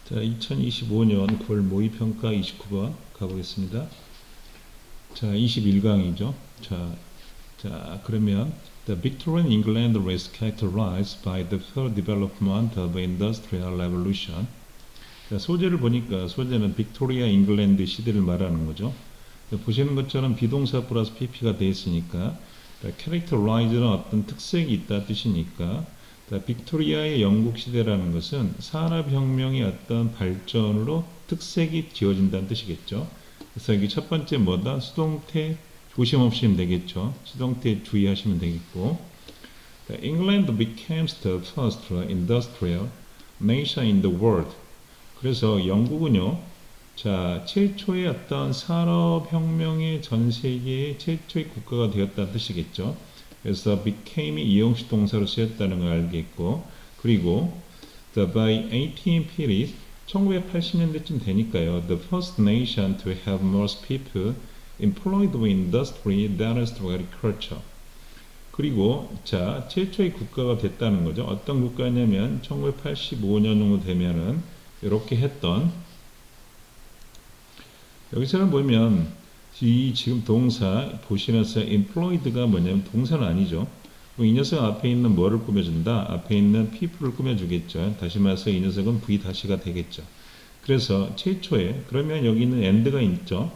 자, 2025년 9월 모의평가 29번 가보겠습니다. 자, 21강이죠. 자, 그러면 The Victorian England was characterized by the third development of industrial revolution. 자, 소재를 보니까 소재는 빅토리아 잉글랜드 시대를 말하는 거죠. 보시는 것처럼 비동사 플러스 pp가 되어 있으니까 characterize는 어떤 특색이 있다 뜻이니까 빅토리아의 영국 시대라는 것은 산업혁명의 어떤 발전으로 특색이 지어진다는 뜻이겠죠. 그래서 여기 첫 번째 뭐다? 수동태 조심 없이면 되겠죠. 수동태 주의하시면 되겠고, England became the first industrial nation in the world. 그래서 영국은요, 자, 최초의 어떤 산업혁명의 전 세계의 최초의 국가가 되었다는 뜻이겠죠. 그래서 became이 이형식 동사로 쓰였다는 걸 알겠고, 그리고 by 1850, 1980년대쯤 되니까요, the first nation to have most people employed in industry than agriculture. 그리고 자, 최초의 국가가 됐다는 거죠. 어떤 국가냐면 1985년 정도 되면은 이렇게 했던, 여기서는 보면 이 지금 동사 보시면서 employed가 뭐냐면 동사는 아니죠. 이 녀석 앞에 있는 뭐를 꾸며준다? 앞에 있는 people를 꾸며주겠죠. 다시 말해서 이 녀석은 V 다시가 되겠죠. 그래서 최초에 그러면 여기 있는 and가 있죠.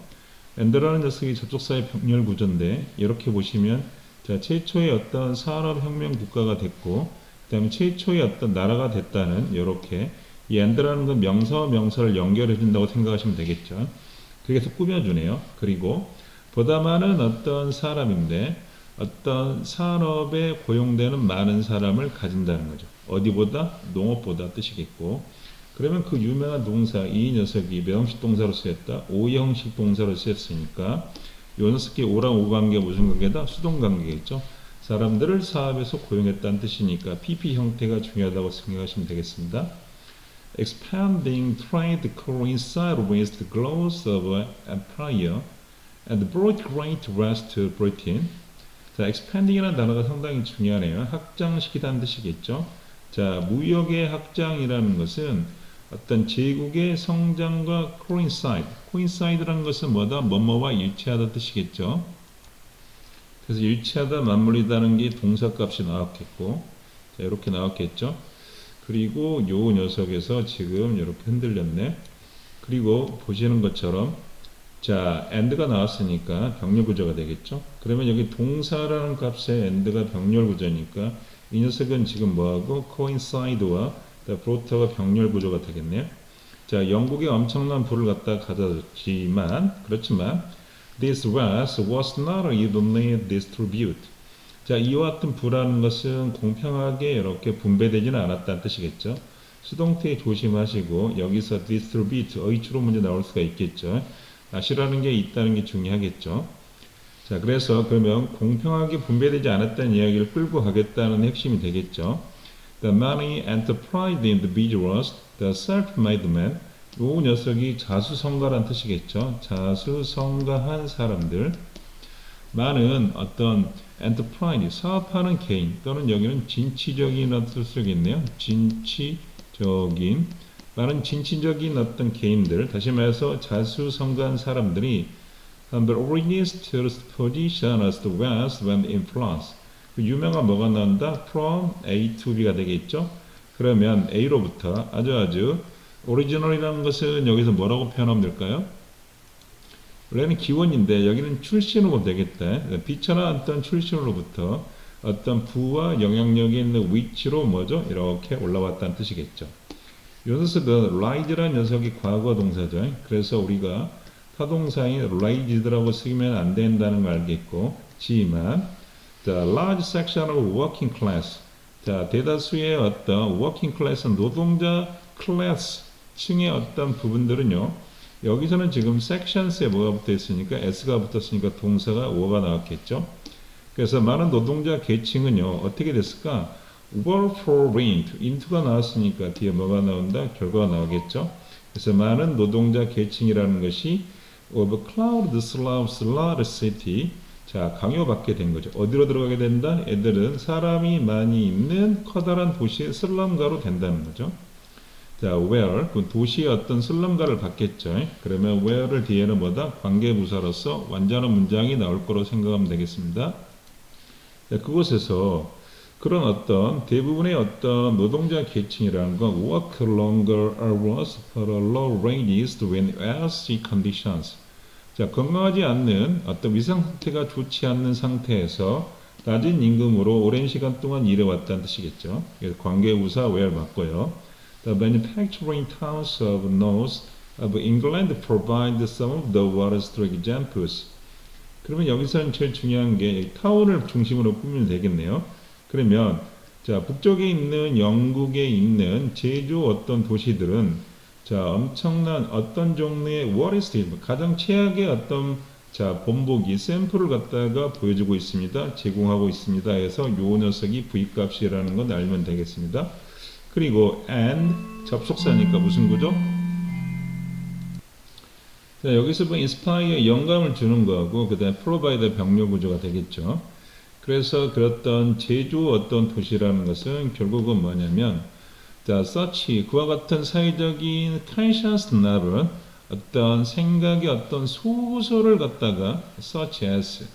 and라는 녀석이 접속사의 병렬 구조인데 이렇게 보시면 자, 최초의 어떤 산업혁명 국가가 됐고 그 다음에 최초의 어떤 나라가 됐다는 이렇게 이 and라는 건 명사와 명사를 연결해 준다고 생각하시면 되겠죠. 그래서 꾸며주네요. 그리고 보다 많은 어떤 사람인데 어떤 산업에 고용되는 많은 사람을 가진다는 거죠. 어디보다? 농업보다 뜻이겠고, 그러면 그 유명한 동사 이 녀석이 몇 형식 동사로 쓰였다? 5형식 동사로 쓰였으니까 이 녀석이 오랑 오 관계가 무슨 관계다? 수동 관계겠죠. 사람들을 사업에서 고용했다는 뜻이니까 PP 형태가 중요하다고 생각하시면 되겠습니다. Expanding trade coincided with the growth of empire and brought great wealth to Britain. 자, expanding이라는 단어가 상당히 중요하네요. 확장시키다는 뜻이겠죠. 자, 무역의 확장이라는 것은 어떤 제국의 성장과 coincide라는 것은 뭐다? 뭐뭐와 일치하다 뜻이겠죠. 그래서 일치하다, 맞물리다는 게 동사값이 나왔겠고, 자, 이렇게 나왔겠죠. 그리고 요 녀석에서 지금 이렇게 흔들렸네. 그리고 보시는 것처럼 자, and가 나왔으니까 병렬 구조가 되겠죠. 그러면 여기 동사라는 값에 and가 병렬 구조니까 이 녀석은 지금 뭐하고 coincide와 brought가 병렬 구조가 되겠네요. 자, 영국에 엄청난 부를 갖다 가져졌지만 그렇지만 this wealth was not evenly distributed. 자, 이와 같은 부라는 것은 공평하게 이렇게 분배되지는 않았다는 뜻이겠죠. 수동태 조심하시고 여기서 distribute, 의추로 문제 나올 수가 있겠죠. 아시라는 게 있다는 게 중요하겠죠. 자, 그래서 그러면 공평하게 분배되지 않았다는 이야기를 끌고 가겠다는 핵심이 되겠죠. The many enterprising individuals, the self-made men, 요 녀석이 자수성가란 뜻이겠죠. 자수성가한 사람들. 많은 어떤 enterprise, 사업하는 개인 또는 여기는 진취적인 뜻을 쓰겠네요. 진취적인, 많은 진취적인 어떤 개인들, 다시 말해서 자수성가한 사람들이 the origins to position as the West when influence. 그 유명한 뭐가 나온다? From A to B가 되겠죠. 그러면 A로부터 아주 original이라는 것은 여기서 뭐라고 표현하면 될까요? 원래는 기원인데 여기는 출신으로 되겠다. 비천한 어떤 출신으로부터 어떤 부와 영향력이 있는 위치로 뭐죠? 이렇게 올라왔다는 뜻이겠죠. 이 녀석은 rise라는 녀석이 과거 동사죠. 그래서 우리가 타동사인 rised라고 쓰면 안 된다는 걸 알겠고, 지만 the large section of working class, 자, 대다수의 어떤 working class, 노동자 클래스 층의 어떤 부분들은요, 여기서는 지금 sections에 뭐가 붙어 있으니까 s가 붙었으니까 동사가 오가 나왔겠죠. 그래서 많은 노동자 계층은요 어떻게 됐을까? were for into가 나왔으니까 뒤에 뭐가 나온다? 결과가 나오겠죠. 그래서 많은 노동자 계층이라는 것이 of cloud Slavs large city, 자, 강요받게 된 거죠. 어디로 들어가게 된다? 애들은 사람이 많이 있는 커다란 도시의 슬럼가로 된다는 거죠. 자, where 그 도시의 어떤 슬럼가를 받겠죠. 그러면 where를 뒤에는 뭐다? 관계부사로서 완전한 문장이 나올 거로 생각하면 되겠습니다. 자, 그곳에서 그런 어떤 대부분의 어떤 노동자 계층이라는 건 work longer hours for low wages when health conditions. 자, 건강하지 않는 어떤 위상 상태가 좋지 않는 상태에서 낮은 임금으로 오랜 시간 동안 일해왔다는 뜻이겠죠. 그래서 관계부사 where 맞고요. The manufacturing towns of north of England provide some of the world's examples. 그러면 여기서는 제일 중요한 게 타운을 중심으로 꾸미면 되겠네요. 그러면 자, 북쪽에 있는 영국에 있는 제주 어떤 도시들은 자, 엄청난 어떤 종류의 워리스트 가장 최악의 어떤 자, 본보기 샘플을 갖다가 보여주고 있습니다. 제공하고 있습니다. 해서 요 녀석이 V값이라는 건 알면 되겠습니다. 그리고 and 접속사니까 무슨 구조? 자, 여기서 뭐 inspire 영감을 주는 거하고 그 다음에 provide 병력 구조가 되겠죠. 그래서 그랬던 제주 어떤 도시라는 것은 결국은 뭐냐면 자, such 그와 같은 사회적인 conscious novel 어떤 생각의 어떤 소설을 갖다가 such as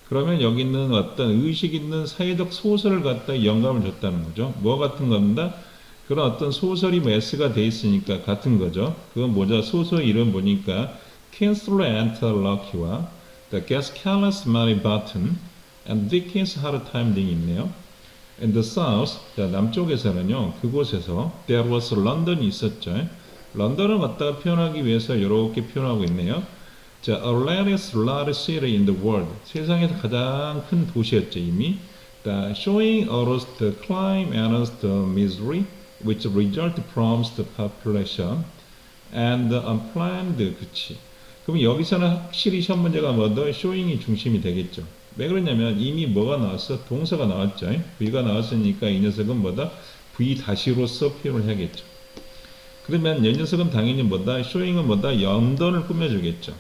그러면 여기 있는 어떤 의식 있는 사회적 소설을 갖다 영감을 줬다는 거죠. 뭐 같은 겁니다. 그런 어떤 소설이 뭐 s가 돼 있으니까 같은 거죠. 그건 뭐죠? 소설 이름 보니까 Kinsler and Lucky와 The Gascalas Mary Barton and Dickens Hard Time 등이 있네요. In the South, 자, 남쪽에서는요, 그곳에서 There was London이 있었죠. 런던을 갖다가 표현하기 위해서 이렇게 표현하고 있네요. 자, a largest large city in the world. 세상에서 가장 큰 도시였죠, 이미. The showing us the crime and the misery which result from the population and the unplanned, 그치. 그럼 여기서는 확실히 시험 문제가 뭐더 showing이 중심이 되겠죠. 왜 그러냐면 이미 뭐가 나왔어? 동사가 나왔죠. V가 나왔으니까 이 녀석은 뭐다? V 다시로서 표현을 해야겠죠. 그러면 이 녀석은 당연히 뭐다? showing은 뭐다? 런던을 꾸며주겠죠.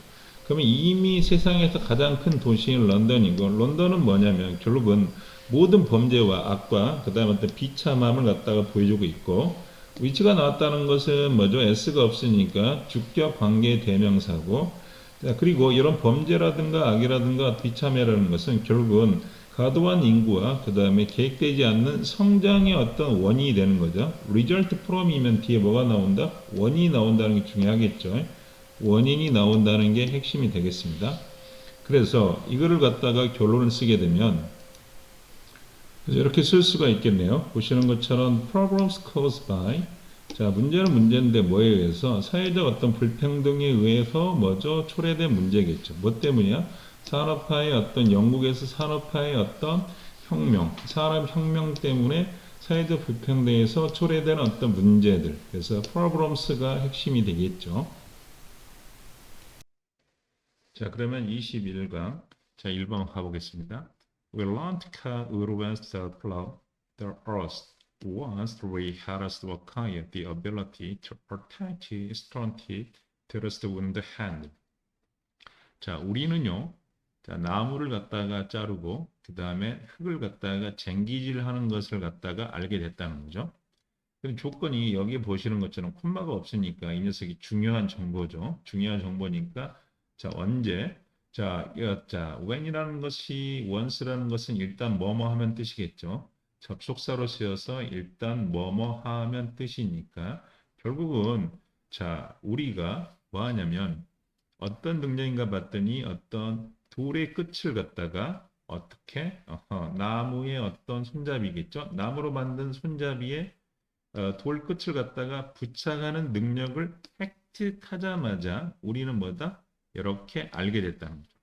그러면 이미 세상에서 가장 큰 도시인 런던이고 런던은 뭐냐면 결국은 모든 범죄와 악과 그 다음에 어떤 비참함을 갖다가 보여주고 있고 위치가 나왔다는 것은 뭐죠? S가 없으니까 주격 관계 대명사고 자, 그리고 이런 범죄라든가 악이라든가 비참해라는 것은 결국은 과도한 인구와 그 다음에 계획되지 않는 성장의 어떤 원인이 되는 거죠. result from이면 뒤에 뭐가 나온다? 원인이 나온다는 게 중요하겠죠. 원인이 나온다는 게 핵심이 되겠습니다. 그래서 이거를 갖다가 결론을 쓰게 되면 이렇게 쓸 수가 있겠네요. 보시는 것처럼 problems caused by 자, 문제는 문제인데 뭐에 의해서 사회적 어떤 불평등에 의해서 뭐죠? 초래된 문제겠죠. 뭐 때문이야? 산업화의 어떤 영국에서 산업화의 어떤 혁명, 산업혁명 때문에 사회적 불평등에서 초래된 어떤 문제들. 그래서 problems가 핵심이 되겠죠. 자, 그러면 21강. 자, 1번 가보겠습니다. We learned how urban's the plow, the earth. Once we had acquired the ability to protect stunted terraced with the hand. 자, 우리는요, 자, 나무를 갖다가 자르고, 그 다음에 흙을 갖다가 쟁기질하는 것을 갖다가 알게 됐다는 거죠. 그럼 조건이 여기 보시는 것처럼 콤마가 없으니까 이 녀석이 중요한 정보죠. 중요한 정보니까, 자, 언제? 자, when이라는 것이, once라는 것은 일단 뭐뭐 하면 뜻이겠죠. 접속사로 쓰여서 일단 뭐뭐 하면 뜻이니까 결국은 자 우리가 뭐 하냐면 어떤 능력인가 봤더니 어떤 돌의 끝을 갖다가 어떻게 나무의 어떤 손잡이겠죠. 나무로 만든 손잡이에 돌 끝을 갖다가 부착하는 능력을 획득하자마자 우리는 뭐다? 이렇게 알게 됐다는 거죠.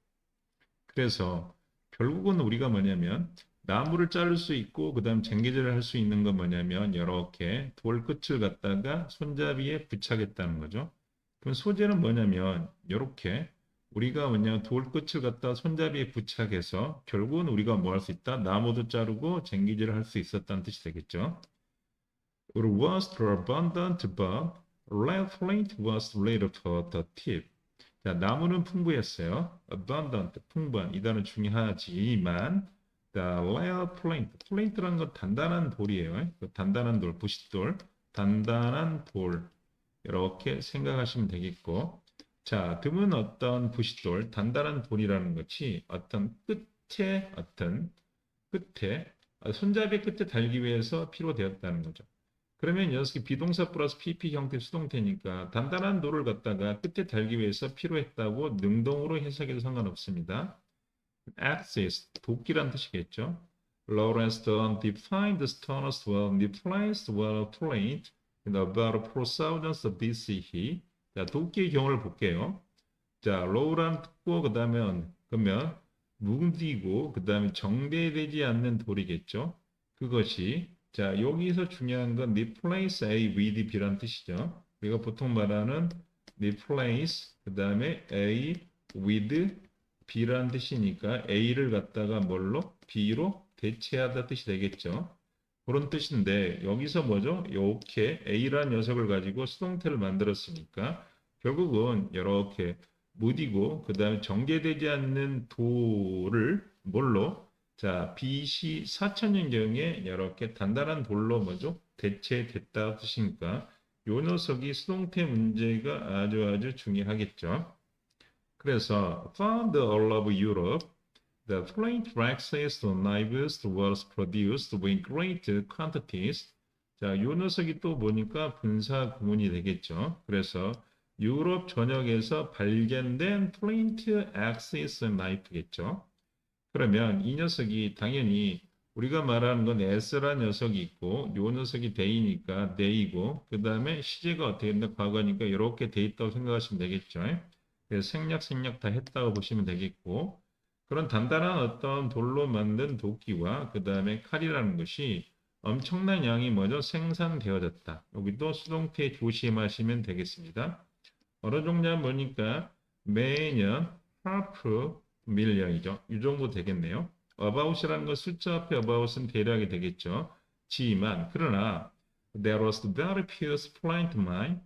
그래서 결국은 우리가 뭐냐면 나무를 자를 수 있고 그다음 쟁기질을 할 수 있는 건 뭐냐면 이렇게 돌 끝을 갖다가 손잡이에 부착했다는 거죠. 그럼 소재는 뭐냐면 이렇게 우리가 뭐냐 돌 끝을 갖다 손잡이에 부착해서 결국은 우리가 뭐 할 수 있다? 나무도 자르고 쟁기질을 할 수 있었다는 뜻이 되겠죠. It was abundant but red flint was later for the tip. 자, 나무는 풍부했어요. abundant, 풍부한. 이 단어는 중요하지만 the rare flint, flint라는 건 단단한 돌이에요. 그 단단한 돌, 부싯돌. 단단한 돌 이렇게 생각하시면 되겠고 자 드문 어떤 부싯돌 단단한 돌이라는 것이 끝에 손잡이 끝에 달기 위해서 필요되었다는 거죠. 그러면 이 녀석이 비동사 플러스 PP 형태 수동태니까 단단한 돌을 갖다가 끝에 달기 위해서 필요했다고 능동으로 해석해도 상관없습니다. axis, 도끼란 뜻이겠죠. Lawrence Stern defined the stones were replaced were plate in about 4000 BCE. 자, 도끼의 경우를 볼게요. 자, 로우란 듣고 그러면 뭉디고 그다음에 정대되지 않는 돌이겠죠. 그것이 자, 여기서 중요한 건 replace A with B란 뜻이죠. 우리가 보통 말하는 replace 그다음에 A with B란 뜻이니까 A를 갖다가 뭘로? B로 대체하다 뜻이 되겠죠. 그런 뜻인데 여기서 뭐죠? 이렇게 A라는 녀석을 가지고 수동태를 만들었으니까 결국은 이렇게 무디고 그 다음에 정제되지 않는 돌을 뭘로? 자, BC 4000년경에 이렇게 단단한 돌로 뭐죠? 대체됐다 뜻이니까 요 녀석이 수동태 문제가 아주 중요하겠죠. 그래서 found all over Europe, the flint axes to knives was produced in great quantities. 자, 요 녀석이 또 보니까 분사 구문이 되겠죠. 그래서 유럽 전역에서 발견된 플린트 axis knife겠죠. 그러면 이 녀석이 당연히 우리가 말하는 건 S라는 녀석이 있고 요 녀석이 they니까 they이고 그 다음에 시제가 어떻게 된다 과거니까 이렇게 돼 있다고 생각하시면 되겠죠. 그래서 생략 다 했다고 보시면 되겠고 그런 단단한 어떤 돌로 만든 도끼와 그 다음에 칼이라는 것이 엄청난 양이 뭐죠? 생산되어졌다. 여기도 수동태 조심하시면 되겠습니다. 어느 정도 보니까 매년 하프 밀리언이죠. 이 정도 되겠네요. about이라는 건 숫자 앞에 about은 대략이 되겠죠. 그러나 there was very few splint mine.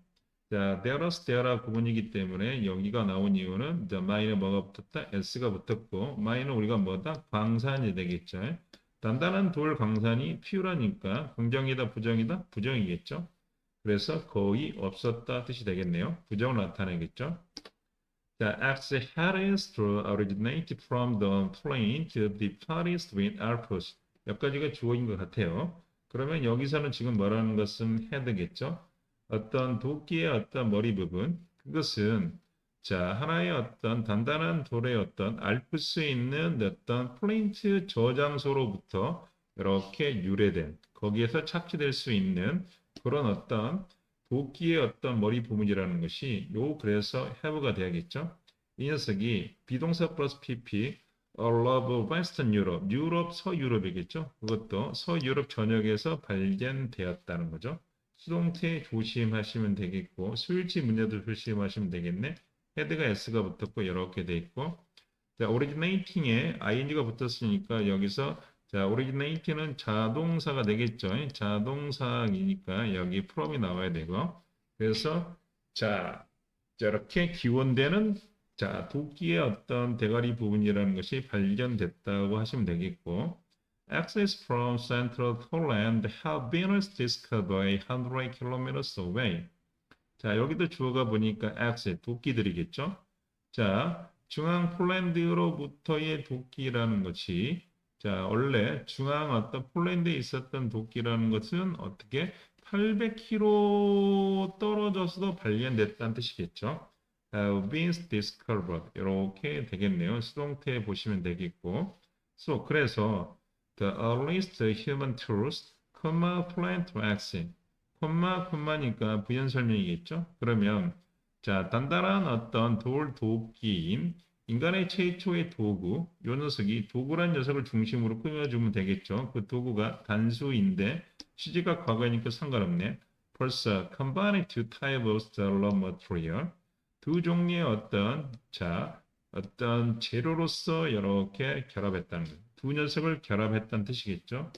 자, there was there라 구문이기 때문에 여기가 나온 이유는 mine에 뭐가 붙었다? s가 붙었고 mine은 우리가 뭐다? 광산이 되겠죠. 단단한 돌 광산이 few라니까 긍정이다 부정이다? 부정이겠죠. 그래서 거의 없었다 뜻이 되겠네요. 부정을 나타내겠죠. 자, X headings originated from the plain to the Paris wind Alps. 몇 가지가 주어인 것 같아요. 그러면 여기서는 지금 말하는 것은 헤드겠죠. 어떤 도끼의 어떤 머리 부분, 그것은 자, 하나의 어떤 단단한 돌의 어떤 알프스에 있는 어떤 플린트 저장소로부터 이렇게 유래된, 거기에서 착취될 수 있는 그런 어떤 도끼의 어떤 머리 부분이라는 것이 그래서 have가 돼야겠죠. 이 녀석이 비동사 플러스 PP all over Western Europe, 유럽 서유럽이겠죠. 그것도 서유럽 전역에서 발견되었다는 거죠. 수동태 조심하시면 되겠고 수일치 문제도 조심하시면 되겠네. 헤드가 S가 붙었고 이렇게 돼 있고 자, originating에 ing가 붙었으니까 여기서 자, originating은 자동사가 되겠죠. 자동사이니까 여기 from이 나와야 되고 그래서 자, 저렇게 기원되는 자, 도끼의 어떤 대가리 부분이라는 것이 발견됐다고 하시면 되겠고 Access from central Poland have been discovered 100 kilometers away. 자, 여기도 주어가 보니까 access, 도끼들이겠죠. 자, 중앙 폴란드로부터의 도끼라는 것이 자, 원래 중앙 어떤 폴란드에 있었던 도끼라는 것은 어떻게 800km 떨어져서도 발견됐다는 뜻이겠죠. have been discovered 이렇게 되겠네요. 수동태 보시면 되겠고 그래서 the earliest human tools, plant vaccine 콤마니까 부연 설명이겠죠. 그러면 자 단단한 어떤 도끼인 인간의 최초의 도구 요 녀석이 도구란 녀석을 중심으로 꾸며주면 되겠죠. 그 도구가 단수인데 시제가 과거니까 상관없네. 벌써 combined two types of raw material 두 종류의 어떤 재료로서 이렇게 결합했다는 거예요. 두 녀석을 결합했다는 뜻이겠죠.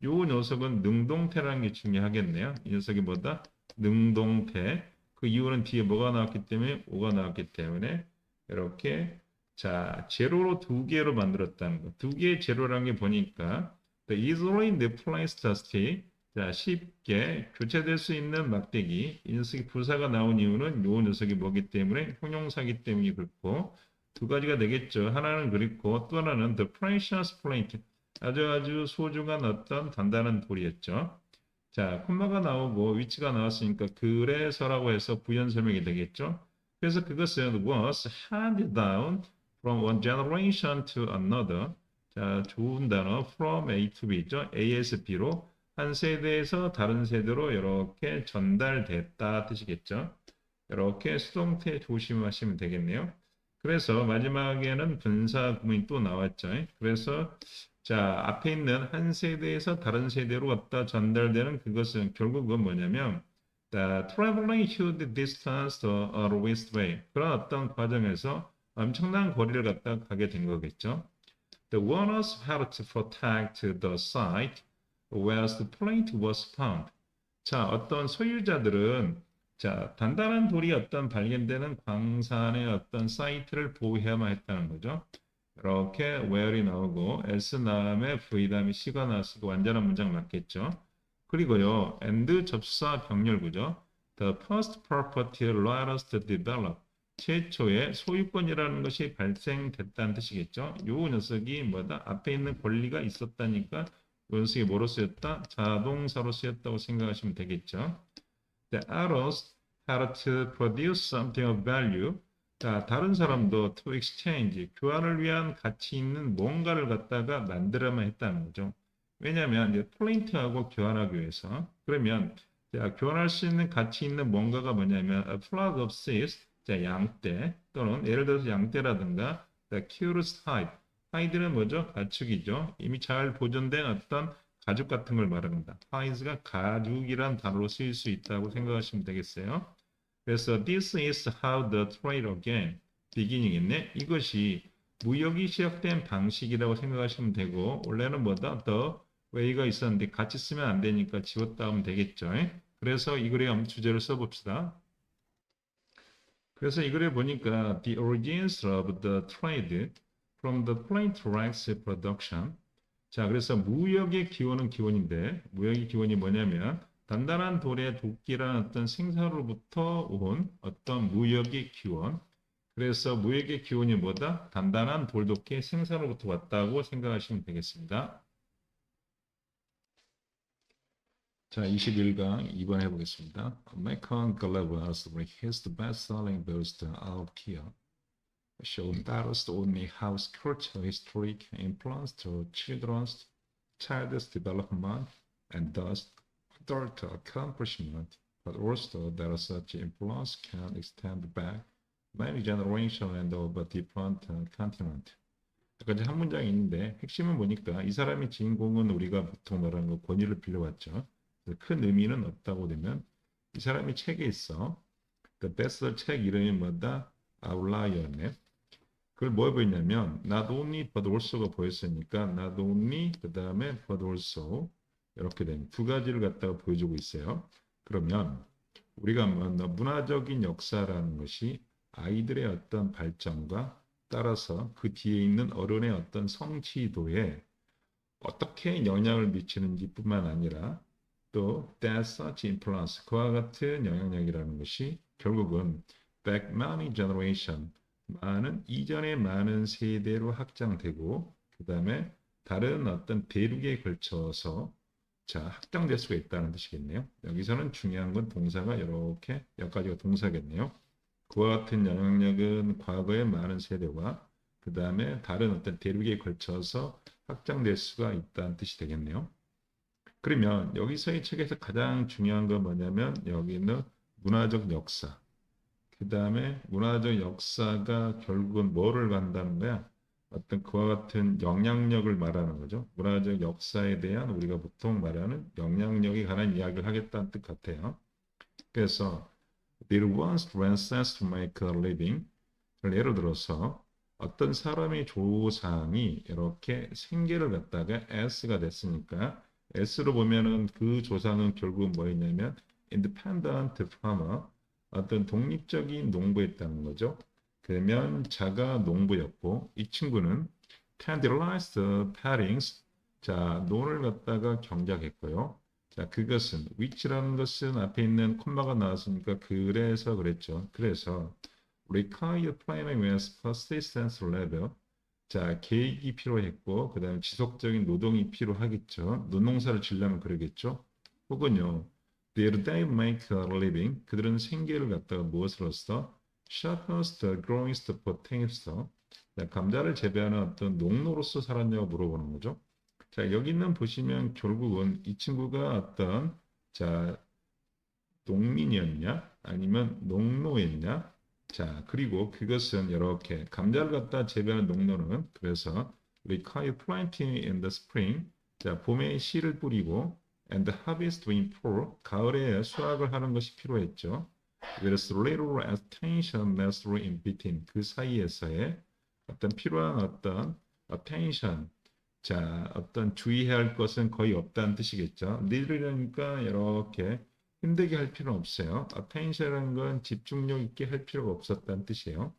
요 녀석은 능동태라는 게 중요하겠네요. 이 녀석이 뭐다? 능동태. 그 이유는 뒤에 뭐가 나왔기 때문에 오가 나왔기 때문에 이렇게 자 재료로 두 개로 만들었다는 거. 두 개의 재료라는 게 보니까 the easily replaced stick. 자, 쉽게 교체될 수 있는 막대기. 이 녀석이 부사가 나온 이유는 요 녀석이 뭐기 때문에 형용사기 때문이 그렇고 두 가지가 되겠죠. 하나는 그렇고 또 하나는 the precious plate. 아주 소중한 어떤 단단한 돌이었죠. 자, 콤마가 나오고 위치가 나왔으니까 그래서라고 해서 부연 설명이 되겠죠. 그래서 그것은 was handed down from one generation to another. 자, 좋은 단어 from A to B죠. A에서 B로 한 세대에서 다른 세대로 이렇게 전달됐다 뜻이겠죠. 이렇게 수동태 조심하시면 되겠네요. 그래서 마지막에는 분사 구문이 또 나왔죠. 그래서 자, 앞에 있는 한 세대에서 다른 세대로 갖다 전달되는 그것은 결국은 뭐냐면 the traveling huge distance the lowest way. 그런 어떤 과정에서 엄청난 거리를 갖다 가게 된 거겠죠. The owners had to protect the site where the plate was found. 자, 어떤 소유자들은 자, 단단한 돌이 어떤 발견되는 광산의 어떤 사이트를 보호해야만 했다는 거죠. 이렇게 where이 나오고 s 다음에 v 다음에 c가 나왔으니까 완전한 문장 맞겠죠. 그리고요, and 접사 병렬구죠. The first property lost develop. 최초의 소유권이라는 것이 발생됐다는 뜻이겠죠. 요 녀석이 뭐다? 앞에 있는 권리가 있었다니까 요 녀석이 뭐로 쓰였다? 자동사로 쓰였다고 생각하시면 되겠죠. The others had to produce something of value. 자, 다른 사람도 to exchange, 교환을 위한 가치 있는 뭔가를 갖다가 만들어야만 했다는 거죠. 왜냐하면 이제 플레인트하고 교환하기 위해서 그러면 자, 교환할 수 있는 가치 있는 뭔가가 뭐냐면 a flock of seeds, 자, 양떼 또는 예를 들어서 양떼라든가 the curious hide, hide는 뭐죠? 가축이죠. 이미 잘 보존된 어떤 가죽 같은 걸 말합니다. hide가 가죽이란 단어로 쓰일 수 있다고 생각하시면 되겠어요. 그래서 this is how the trade again beginning인데 이것이 무역이 시작된 방식이라고 생각하시면 되고 원래는 뭐다? the way가 있었는데 같이 쓰면 안 되니까 지웠다 하면 되겠죠. 그래서 이 글에 한번 주제를 써봅시다. 그래서 이 글에 보니까 the origins of the trade from the plate rice production. 자, 그래서 무역의 기원은 기원인데 무역의 기원이 뭐냐면 단단한 돌의 도끼라는 어떤 생사로부터 온 어떤 무역의 기원. 그래서 무역의 기원이 뭐다? 단단한 돌도끼 생사로부터 왔다고 생각하시면 되겠습니다. 자, 21강 2번 해보겠습니다. Macon Galleras his best-selling books out here show that only how cultural historic influence to child's development and thus adult accomplishment, but also that such influence can extend back many generations and over different continents. 여기까지 한 문장이 있는데 핵심은 보니까 이 사람의 주인공은 우리가 보통 말하는 거 권위를 빌려왔죠. 큰 의미는 없다고 되면 이 사람이 책에 있어. 그 베스트셀러 책 이름이 뭐다? 아웃라이어네. 그걸 뭐 보였냐면 not only but also가 보였으니까 not only 그 다음에 but also 이렇게 된 두 가지를 갖다가 보여주고 있어요. 그러면 우리가 문화적인 역사라는 것이 아이들의 어떤 발전과 따라서 그 뒤에 있는 어른의 어떤 성취도에 어떻게 영향을 미치는지 뿐만 아니라 또 that such influence, 그와 같은 영향력이라는 것이 결국은 back many generation, 많은 이전의 많은 세대로 확장되고 그 다음에 다른 어떤 대륙에 걸쳐서 자 확장될 수가 있다는 뜻이겠네요. 여기서는 중요한 건 동사가 이렇게 여기까지가 동사겠네요. 그와 같은 영향력은 과거의 많은 세대와 그 다음에 다른 어떤 대륙에 걸쳐서 확장될 수가 있다는 뜻이 되겠네요. 그러면 여기서 이 책에서 가장 중요한 건 뭐냐면 여기는 문화적 역사. 그 다음에 문화적 역사가 결국은 뭐를 간다는 거야? 어떤 그와 같은 영향력을 말하는 거죠. 문화적 역사에 대한 우리가 보통 말하는 영향력에 관한 이야기를 하겠다는 뜻 같아요. 그래서 There once ransacked to make a living. 예를 들어서 어떤 사람의 조상이 이렇게 생계를 갖다가 S가 됐으니까 S로 보면은 그 조상은 결국 뭐였냐면 independent farmer, 어떤 독립적인 농부였다는 거죠. 그러면 자가 농부였고 이 친구는 tenderize the paddings, 자 논을 갖다가 경작했고요. 자, 그것은 which라는 것은 앞에 있는 콤마가 나왔으니까 그래서 그랬죠. 그래서 require planning with persistence level. 자, 계획이 필요했고 그다음에 지속적인 노동이 필요하겠죠. 노동사를 지려면 그러겠죠. 혹은요. Did they make a living? 그들은 생계를 갖다가 무엇으로써? Sharpest, growingest potatoes. 자, 감자를 재배하는 어떤 농노로서 살았냐고 물어보는 거죠. 자, 여기는 보시면 결국은 이 친구가 어떤, 자, 농민이었냐? 아니면 농노였냐? 자, 그리고 그것은 이렇게 감자를 갖다 재배하는 농노는 그래서 require planting in the spring. 자, 봄에 씨를 뿌리고 and harvest in fall. 가을에 수확을 하는 것이 필요했죠. There's little attention necessary in between. 그 사이에서의 어떤 필요한 어떤 attention. 자, 어떤 주의해야 할 것은 거의 없다는 뜻이겠죠. little이니까 이렇게 힘들게 할 필요는 없어요. attention이라는 건 집중력 있게 할 필요가 없었다는 뜻이에요.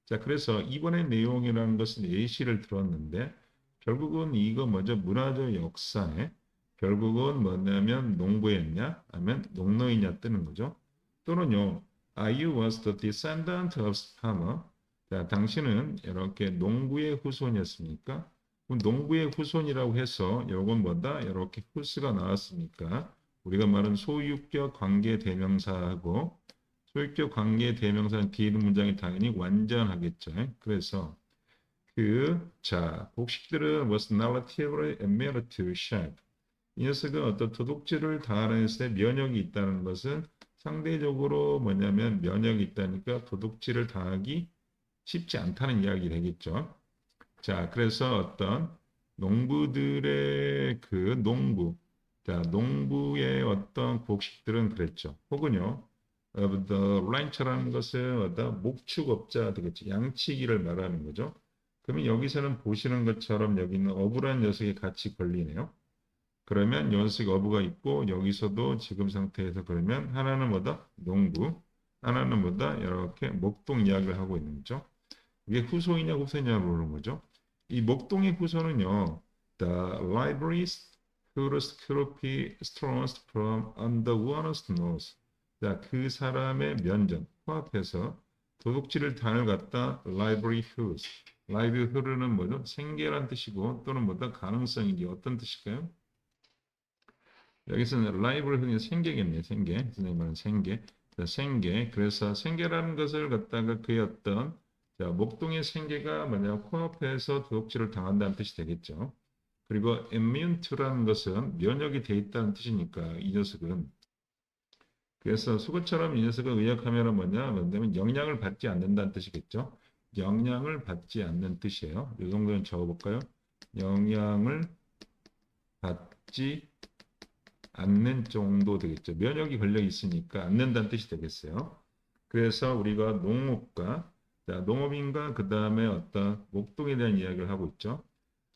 자, 그래서 이번의 내용이라는 것은 예시를 들었는데 결국은 이거 먼저 문화적 역사에 결국은 뭐냐면 농부였냐 아니면 농노이냐 뜨는 거죠. 또는요, you was the descendant of farmer. 자, 당신은 이렇게 농부의 후손이었습니까? 그럼 농부의 후손이라고 해서 요건 뭐다? 이렇게 후스가 나왔으니까 우리가 말하는 소유격 관계 대명사하고 소유격 관계 대명사는 뒤에 있는 문장이 당연히 완전하겠죠. 그래서 자, 복식들은 was relatively immune to shock. 이 녀석은 어떤 도둑질을 당하는 것에 면역이 있다는 것은 상대적으로 뭐냐면 면역이 있다니까 도둑질을 당하기 쉽지 않다는 이야기 되겠죠. 자, 그래서 어떤 농부들의 농부, 자, 농부의 어떤 곡식들은 그랬죠. 혹은요, the rancher라는 것은 어떤 목축업자 되겠죠. 양치기를 말하는 거죠. 그러면 여기서는 보시는 것처럼 여기 있는 어부라는 녀석이 같이 걸리네요. 그러면 녀석 어부가 있고 여기서도 지금 상태에서 그러면 하나는 뭐다? 농부, 하나는 뭐다? 이렇게 목동 이야기를 하고 있는 거죠. 이게 후손이냐 후손이냐 물어보는 거죠. 이 목동의 후손은요. The libraries whose copy strongest from on the one's nose. 자, 그 사람의 면전, 코앞에서 도둑질을 단을 갖다 library whose. library who는 뭐죠? 생계란 뜻이고 또는 뭐다? 가능성이지 어떤 뜻일까요? 여기서는 library는 생계겠네요. 생계. 선생님 말은 생계. 자, 생계. 그래서 생계라는 것을 갖다가 그의 어떤 자, 목동의 생계가 뭐냐 코앞에서 도둑질을 당한다는 뜻이 되겠죠. 그리고 immune to라는 것은 면역이 돼 있다는 뜻이니까 이 녀석은 그래서 수것처럼 이 녀석을 의역하면 뭐냐면 영향을 받지 않는다는 뜻이겠죠. 영향을 받지 않는 뜻이에요. 이 정도는 적어볼까요? 영향을 받지 않는 정도 되겠죠. 면역이 걸려 있으니까 않는다는 뜻이 되겠어요. 그래서 우리가 농업과 자, 농업인과 그 다음에 어떤 목동에 대한 이야기를 하고 있죠.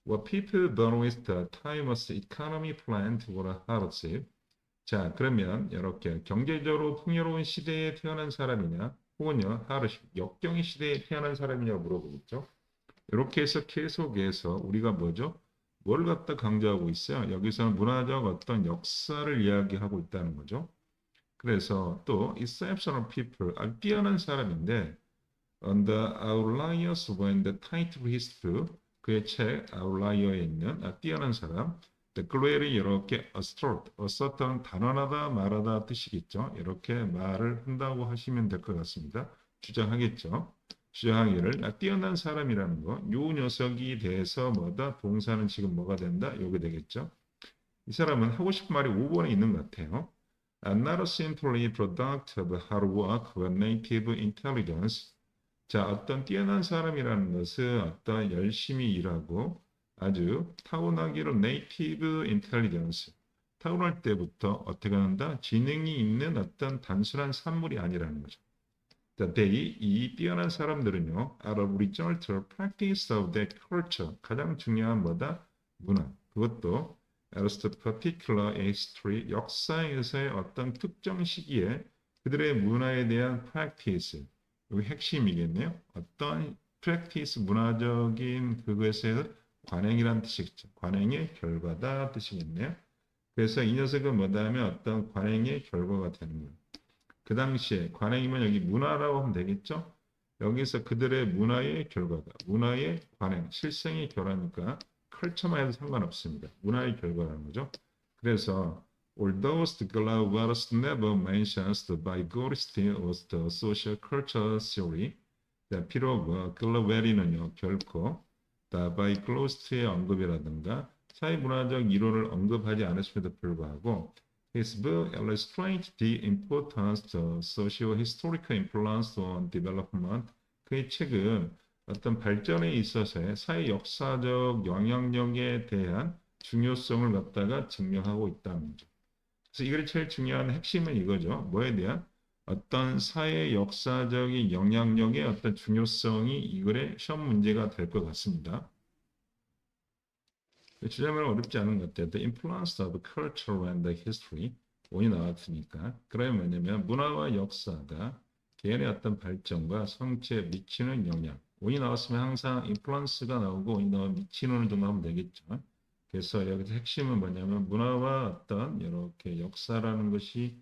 What people borrow is the timeless economy plan to a hardship. 자, 그러면 이렇게 경제적으로 풍요로운 시대에 태어난 사람이냐, 혹은요, 하르십, 역경의 시대에 태어난 사람이냐고 물어보겠죠. 이렇게 해서 계속해서 우리가 뭐죠? 뭘 갖다 강조하고 있어요? 여기서는 문화적 어떤 역사를 이야기하고 있다는 거죠. 그래서 또 exceptional people, 아주 뛰어난 사람인데 on the outliers when the title history 그의 책 outlier에 있는 뛰어난 사람 the glory 이렇게 assert는 단언하다 말하다 뜻이겠죠. 이렇게 말을 한다고 하시면 될 것 같습니다. 주장하겠죠. 주장하기를 뛰어난 사람이라는 거, 요 녀석이 대해서 뭐다 동사는 지금 뭐가 된다? 요게 되겠죠. 이 사람은 하고 싶은 말이 5번에 있는 것 같아요. Not simply product of hard work but native intelligence. 자, 어떤 뛰어난 사람이라는 것은 어떤 열심히 일하고 아주 타고나기로 native intelligence. 타고날 때부터 어떻게 한다? 지능이 있는 어떤 단순한 산물이 아니라는 거죠. 자, 이 뛰어난 사람들은요, out of result or practice of that culture. 가장 중요한 뭐다? 문화. 그것도 as the particular history, 역사에서의 어떤 특정 시기에 그들의 문화에 대한 practice. 여기 핵심이겠네요. 어떤 practice, 문화적인 그것에 관행이란 뜻이겠죠. 관행의 결과다 뜻이겠네요. 그래서 이 녀석은 뭐다 하면 어떤 관행의 결과가 되는 거예요. 그 당시에 관행이면 여기 문화라고 하면 되겠죠? 여기서 그들의 문화의 결과다. 문화의 관행, 실생의 결과니까 컬처만 해도 상관없습니다. 문화의 결과라는 거죠. 그래서 although the glove was never mentioned by Goldstein was the social culture theory, 비록 글러베리는요 결코 by Goldstein의 언급이라든가 사회문화적 이론을 언급하지 않았음에도 불구하고 his book illustrates the importance of socio-historical influence on development. 그의 책은 어떤 발전에 있어서의 사회 역사적 영향력에 대한 중요성을 갖다가 증명하고 있다는 거죠. 그래서 이걸 제일 중요한 핵심은 이거죠. 뭐에 대한 어떤 사회 역사적인 영향력의 어떤 중요성이 이 글의 시험 문제가 될 것 같습니다. 주제는 어렵지 않은 것 같아요. The influence of culture and the history. 온이 나왔으니까. 그러면 뭐냐면 문화와 역사가 개인의 어떤 발전과 성취에 미치는 영향. 온이 나왔으면 항상 influence가 나오고 온이 나오면 미치는 정도 하면 되겠죠. 그래서 여기서 핵심은 뭐냐면 문화와 어떤 이렇게 역사라는 것이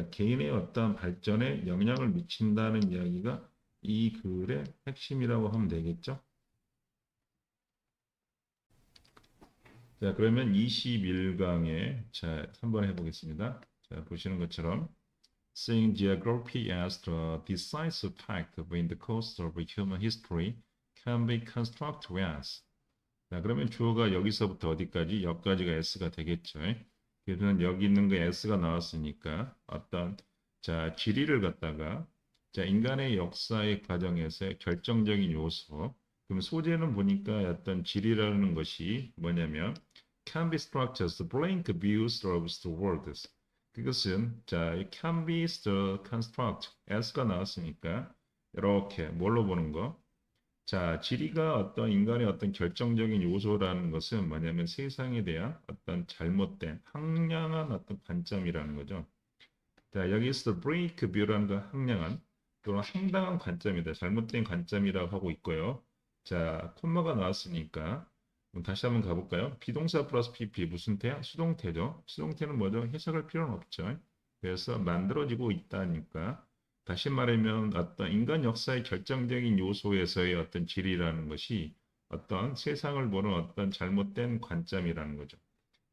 개인의 어떤 발전에 영향을 미친다는 이야기가 이 글의 핵심이라고 하면 되겠죠. 자, 그러면 21강에 자, 한번 해보겠습니다. 자, 보시는 것처럼 seeing geography as the decisive fact in the course of human history can be constructed as. 자, 그러면 주어가 여기서부터 어디까지? 여기까지가 S가 되겠죠. 그래서 여기 있는 거 S가 나왔으니까 어떤 자, 지리를 갖다가 자, 인간의 역사의 과정에서 결정적인 요소. 그럼 소재는 보니까 어떤 지리라는 것이 뭐냐면 can be structured as blank views of the world. 그것은 자, can be the construct S가 나왔으니까 이렇게 뭘로 보는 거? 자, 지리가 어떤 인간의 어떤 결정적인 요소라는 것은 뭐냐면 세상에 대한 어떤 잘못된 항량한 어떤 관점이라는 거죠. 자, 여기서 break view라는 건 항량한 또는 황당한 관점이다. 잘못된 관점이라고 하고 있고요. 자, 콤마가 나왔으니까 그럼 다시 한번 가볼까요? 비동사 플러스 PP 무슨 태야? 수동태죠. 수동태는 뭐죠? 해석할 필요는 없죠. 그래서 만들어지고 있다니까 다시 말하면 어떤 인간 역사의 결정적인 요소에서의 어떤 질이라는 것이 어떤 세상을 보는 어떤 잘못된 관점이라는 거죠.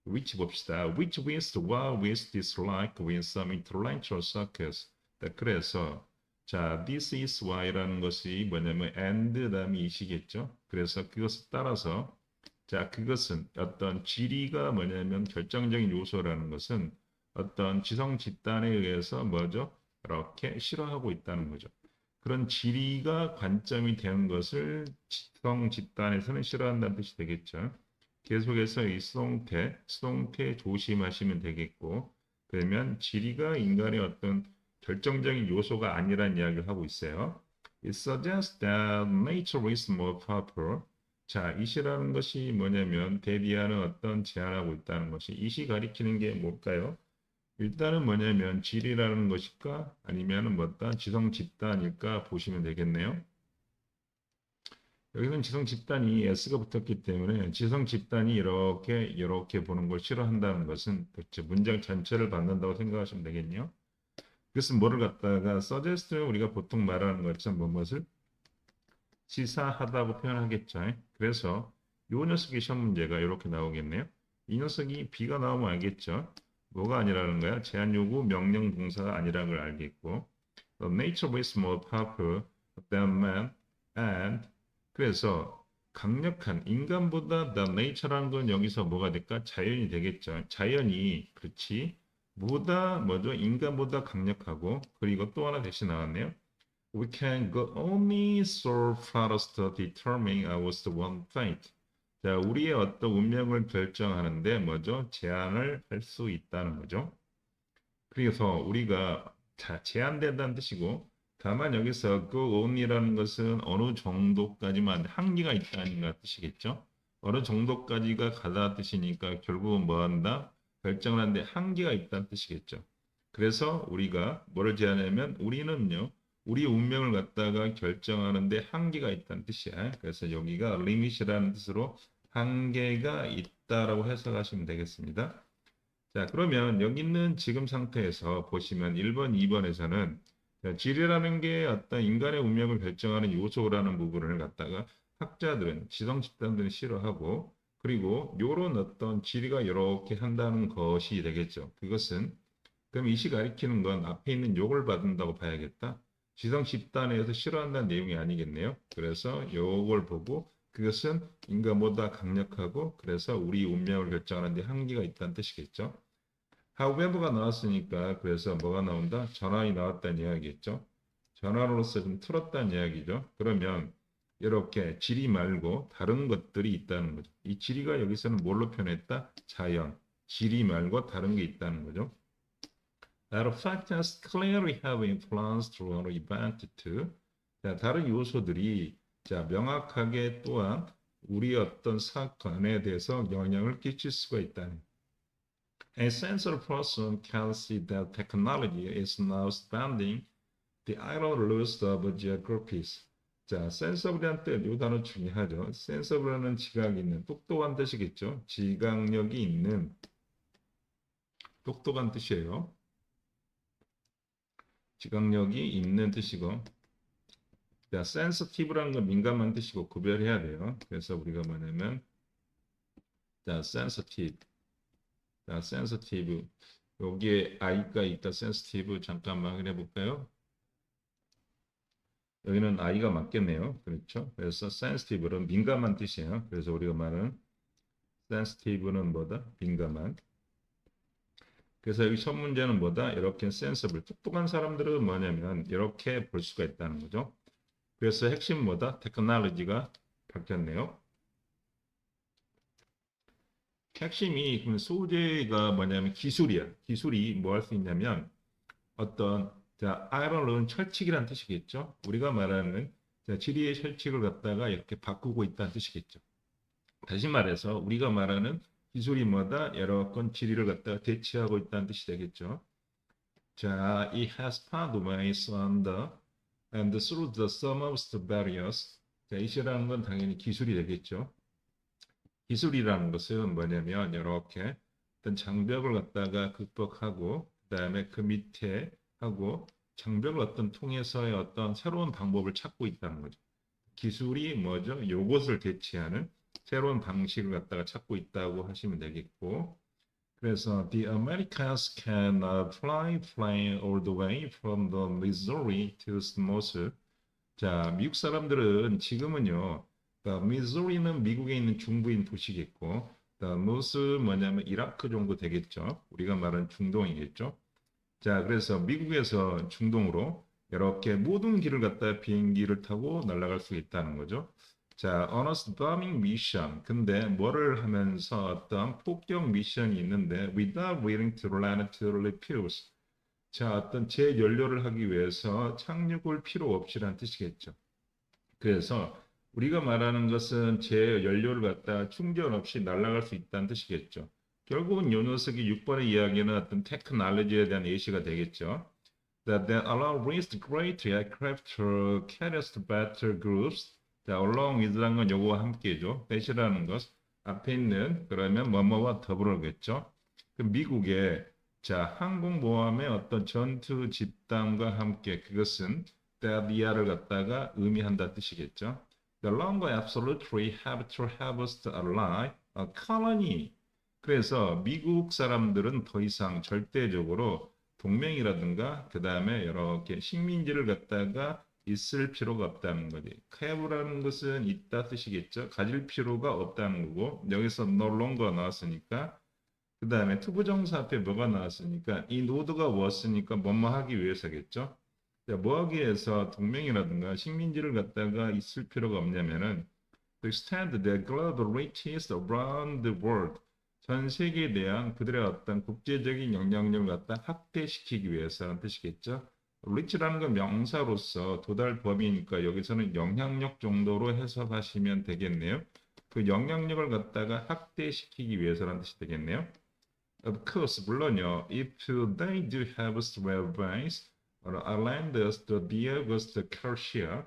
which 봅시다. which with what with dislike with some intellectual circles. 그래서 자, this is why라는 것이 뭐냐면 and 다음에 이시겠죠. 그래서 그것에 따라서 자, 그것은 어떤 지리가 뭐냐면 결정적인 요소라는 것은 어떤 지성 집단에 의해서 뭐죠? 이렇게 싫어하고 있다는 거죠. 그런 지리가 관점이 되는 것을 지성 집단에서는 싫어한다는 뜻이 되겠죠. 계속해서 이 수동태 조심하시면 되겠고, 그러면 지리가 인간의 어떤 결정적인 요소가 아니라는 이야기를 하고 있어요. It suggests that nature is more powerful. 자, 이시라는 것이 뭐냐면 대비하는 어떤 제안하고 있다는 것이 이시 가리키는 게 뭘까요? 일단은 뭐냐면 질이라는 것일까 아니면은 뭐다 지성 집단일까 보시면 되겠네요. 여기는 지성 집단이 S가 붙었기 때문에 지성 집단이 이렇게 보는 걸 싫어한다는 것은 대체 문장 전체를 받는다고 생각하시면 되겠네요. 그것은 뭐를 갖다가 suggest를 우리가 보통 말하는 것처럼 무엇을 시사하다고 표현하겠죠. 그래서 이 녀석의 시험 문제가 이렇게 나오겠네요. 이 녀석이 B가 나오면 알겠죠. 뭐가 아니라는 거야? 제한 요구 명령 동사가 아니라는 걸 알겠고 The nature is more powerful than man and 그래서 강력한 인간보다 the nature라는 건 여기서 뭐가 될까? 자연이 되겠죠. 자연이 그렇지. 보다 뭐죠? 인간보다 강력하고 그리고 또 하나 대신 나왔네요. We can go only so far as to determine our own fate. 자, 우리의 어떤 운명을 결정하는데 뭐죠? 제한을 할 수 있다는 거죠. 그래서 우리가 자, 제한된다는 뜻이고 다만 여기서 그 only라는 것은 어느 정도까지만 한계가 있다는 뜻이겠죠. 어느 정도까지가 가다 뜻이니까 결국은 뭐 한다? 결정을 하는데 한계가 있다는 뜻이겠죠. 그래서 우리가 뭐를 제한하면 우리는요. 우리 운명을 갖다가 결정하는데 한계가 있다는 뜻이야. 그래서 여기가 limit이라는 뜻으로 한계가 있다라고 해석하시면 되겠습니다. 자, 그러면 여기 있는 지금 상태에서 보시면 1번, 2번에서는 질이라는 게 어떤 인간의 운명을 결정하는 요소라는 부분을 갖다가 학자들은, 지성 집단들은 싫어하고, 그리고 요런 어떤 질의가 이렇게 한다는 것이 되겠죠. 그것은 그럼 이시 가리키는 건 앞에 있는 욕을 받는다고 봐야겠다. 지성 집단에서 싫어한다는 내용이 아니겠네요. 그래서 요걸 보고 그것은 인간보다 강력하고 그래서 우리 운명을 결정하는 데 한계가 있다는 뜻이겠죠. however가 나왔으니까 그래서 뭐가 나온다? 전환이 나왔다는 이야기겠죠. 전환으로서 좀 틀었다는 이야기죠. 그러면 이렇게 지리 말고 다른 것들이 있다는 거죠. 이 지리가 여기서는 뭘로 표현했다? 자연. 지리 말고 다른 게 있다는 거죠. That factors clearly have influenced our event too. 자, 다른 요소들이 자, 명확하게 또한 우리 어떤 사건에 대해서 영향을 끼칠 수가 있다는. A sensible person can see that technology is now expanding the iron rules of geographies. 자, sensible한 뜻, 이 단어 중요하죠. sensible는 지각이 있는, 똑똑한 뜻이겠죠. 지각력이 있는, 똑똑한 뜻이에요. 지각력이 있는 뜻이고, 자, sensitive라는 건 민감한 뜻이고 구별해야 돼요. 그래서 우리가 뭐냐면, 자, sensitive, 자, sensitive. 여기에 I가 있다, sensitive. 잠깐만 확인해 볼까요? 여기는 I가 맞겠네요. 그렇죠? 그래서 sensitive는 민감한 뜻이에요. 그래서 우리가 말하는 sensitive는 뭐다? 민감한. 그래서 여기 첫 문제는 뭐다? 이렇게 sensible. 똑똑한 사람들은 뭐냐면 이렇게 볼 수가 있다는 거죠. 그래서 핵심 뭐다? 테크놀로지가 바뀌었네요. 핵심이 그럼 소재가 뭐냐면 기술이야. 기술이 뭐 할 수 있냐면 어떤 자 아이론은 철칙이란 뜻이겠죠. 우리가 말하는 자, 지리의 철칙을 갖다가 이렇게 바꾸고 있다는 뜻이겠죠. 다시 말해서 우리가 말하는 기술이 뭐다? 여러 건 지리를 갖다가 대체하고 있다는 뜻이 되겠죠. 자, it has found ways on the and through the sum of the barriers. 자, 이시라는 건 당연히 기술이 되겠죠. 기술이라는 것은 뭐냐면 이렇게 어떤 장벽을 갖다가 극복하고 그다음에 그 밑에 하고 장벽을 어떤 통해서의 어떤 새로운 방법을 찾고 있다는 거죠. 기술이 뭐죠? 요것을 대체하는 새로운 방식을 갖다가 찾고 있다고 하시면 되겠고 그래서 the Americans can fly plane all the way from the Missouri to Smith. 자, 미국 사람들은 지금은요, 미즈소리는 미국에 있는 중부인 도시겠고, 모스 뭐냐면 이라크 정도 되겠죠. 우리가 말하는 중동이겠죠. 자, 그래서 미국에서 중동으로 이렇게 모든 길을 갖다 비행기를 타고 날아갈 수 있다는 거죠. 자, honest bombing mission. 근데 뭐를 하면서 어떤 폭격 미션이 있는데, without waiting to land to refuse. 자, 어떤 재연료를 하기 위해서 착륙을 필요 없이란 뜻이겠죠. 그래서 우리가 말하는 것은 재연료를 갖다 충전 없이 날아갈 수 있다는 뜻이겠죠. 결국은 요 녀석이 6번의 이야기는 어떤 테크놀로지에 대한 예시가 되겠죠. That allow raised great aircraft to carry battle groups. 자, along with라는 건 요거와 함께죠. that이라는 것 앞에 있는 그러면 뭐뭐와 더불어겠죠. 그 미국의 자, 항공모함의 어떤 전투 집단과 함께 그것은 that 를 갖다가 의미한다 뜻이겠죠. The longer absolutely have to have us ally a colony. 그래서 미국 사람들은 더 이상 절대적으로 동맹이라든가 그 다음에 이렇게 식민지를 갖다가 있을 필요가 없다는 거지. have라는 것은 있다 뜻이겠죠. 가질 필요가 없다는 거고 여기서 no longer 나왔으니까 그 다음에 투부정사 앞에 뭐가 나왔으니까 이 노드가 왔으니까 뭐뭐 하기 위해서겠죠. 뭐 하기 위해서 동맹이라든가 식민지를 갖다가 있을 필요가 없냐면은 to extend their global reaches around the world. 전 세계에 대한 그들의 어떤 국제적인 영향력을 갖다 확대시키기 위해서라는 뜻이겠죠. reach라는 건 명사로서 도달 범위니까 여기서는 영향력 정도로 해석하시면 되겠네요. 그 영향력을 갖다가 확대시키기 위해서라는 뜻이 되겠네요. Of course, 물론요. If they do have railways or islands, the Diego Garcia.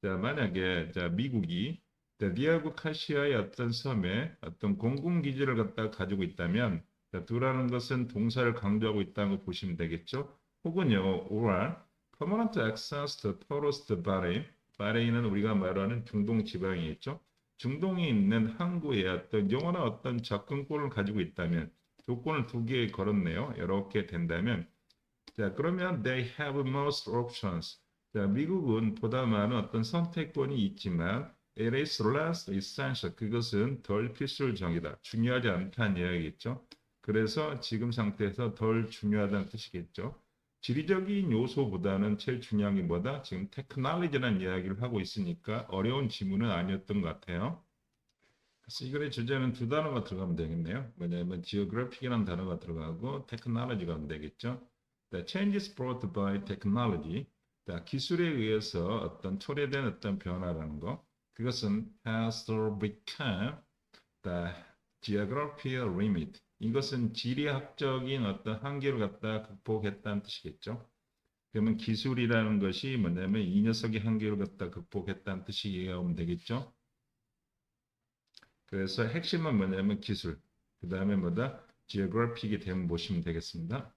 자, 만약에 자, 미국이 디아고 카시아의 어떤 섬에 어떤 공군기지를 갖다 가지고 있다면 자, do라는 것은 동사를 강조하고 있다는 거 보시면 되겠죠. 혹은요, or permanent access to tourist body. 바레인은 우리가 말하는 중동 지방이겠죠. 중동에 있는 항구에 어떤 영원한 어떤 접근권을 가지고 있다면 조건을 두 개 걸었네요. 이렇게 된다면 자, 그러면 they have most options. 자, 미국은 보다 많은 어떤 선택권이 있지만 it is less essential. 그것은 덜 필수적이다. 중요하지 않다는 이야기겠죠. 그래서 지금 상태에서 덜 중요하다는 뜻이겠죠. 지리적인 요소보다는 제일 중요한 게 뭐다? 지금 테크놀로지라는 이야기를 하고 있으니까 어려운 지문은 아니었던 것 같아요. 그래서 이거의 주제는 두 단어가 들어가면 되겠네요. 뭐냐면 geographic이라는 단어가 들어가고 technology가 하면 되겠죠. The changes brought by technology, 기술에 의해서 어떤 초래된 어떤 변화라는 거, 그것은 has become the geographical limit. 이것은 지리학적인 어떤 한계를 갖다 극복했다는 뜻이겠죠. 그러면 기술이라는 것이 뭐냐면 이 녀석의 한계를 갖다 극복했다는 뜻이 이해하면 되겠죠. 그래서 핵심은 뭐냐면 기술, 그 다음에 뭐다? geographic이 되면 보시면 되겠습니다.